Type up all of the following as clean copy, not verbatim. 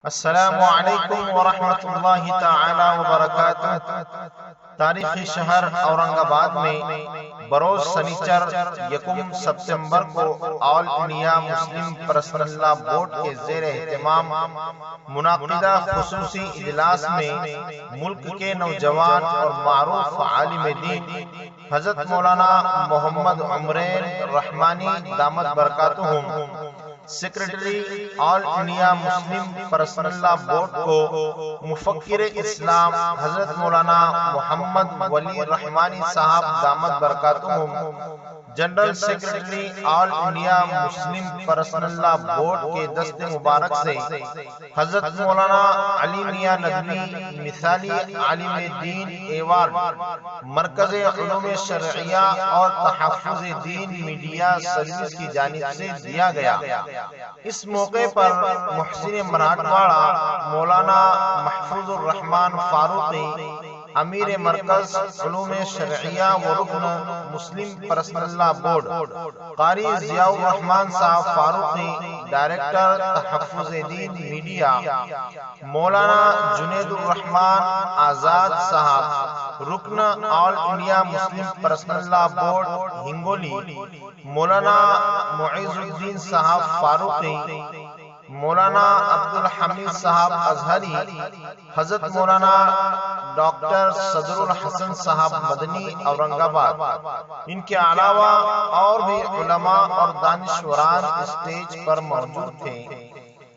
السلام علیکم ورحمۃ اللہ تعالی وبرکاتہ۔ تاریخی شہر اورنگ آباد میں بروز سنیچر یکم ستمبر کو آل انڈیا مسلم پرسنل لا بورڈ کے زیر اہتمام منعقدہ خصوصی اجلاس میں ملک کے نوجوان اور معروف عالم دین حضرت مولانا محمد عمرین رحمانی دامت برکاتہم، سیکریٹری آل انڈیا مسلم پرسنل لا بورڈ کو مفکر اسلام حضرت مولانا محمد ولی رحمانی صاحب دامت برکاتہم، جنرل سیکریٹری آل انڈیا مسلم پرسنل لا بورڈ کے دست مبارک سے حضرت مولانا علی میاں ندوی مثالی عالم دین ایوارڈ مرکز علوم شرعیہ اور تحفظ دین میڈیا سروس کی جانب سے دیا گیا۔ اس موقع پر محسن مراٹھواڑہ مولانا محفوظ الرحمان فاروقی امیر مرکز علوم شرعیہ و رکن مسلم پرسنل لا بورڈ، قاری ضیاء الرحمان صاحب فاروقی ڈائریکٹر تحفظ دین میڈیا، مولانا جنید الرحمان آزاد صاحب رکن آل انڈیا مسلم پرسنل لا بورڈ ہنگولی، مولانا معیز الدین صاحب فاروقی، مولانا عبدالحمید صاحب ازہری، حضرت مولانا ڈاکٹر صدر الحسن صاحب مدنی اورنگ آباد۔ ان کے علاوہ اور بھی علماء اور دانشوران اسٹیج پر موجود تھے۔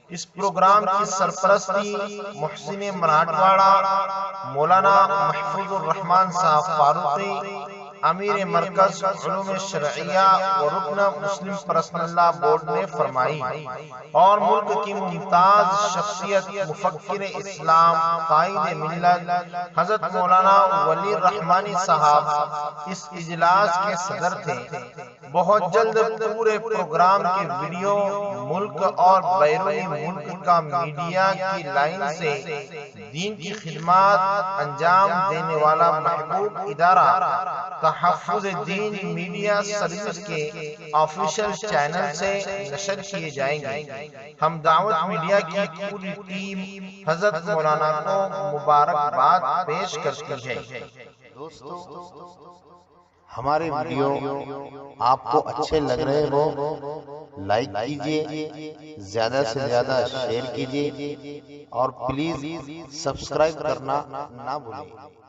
اس پروگرام کی سرپرستی محسن مراٹھواڑہ مولانا محفوظ الرحمان صاحب فاروقی امیر مرکز علوم شرعیہ و رکن مسلم پرسنل لا بورڈ نے فرمائی، اور ملک کی ممتاز شخصیت مفکر اسلام قائد ملت حضرت مولانا ولی رحمانی صاحب اس اجلاس کے صدر تھے۔ بہت جلد پورے پروگرام کے ویڈیو ملک اور بیرون ملک کا میڈیا کی لائن سے دین کی خدمات انجام دینے والا محبوب ادارہ تحفظ دین میڈیا سروس کے آفیشل چینل سے نشر کیے جائیں گے۔ ہم دعوت میڈیا کی پوری ٹیم حضرت مولانا کو مبارکباد پیش کرتی ہے۔ ہمارے ویڈیو آپ کو اچھے لگ رہے ہو لائک کیجئے، زیادہ سے زیادہ شیئر کیجئے، اور پلیز سبسکرائب کرنا نہ بھولیں۔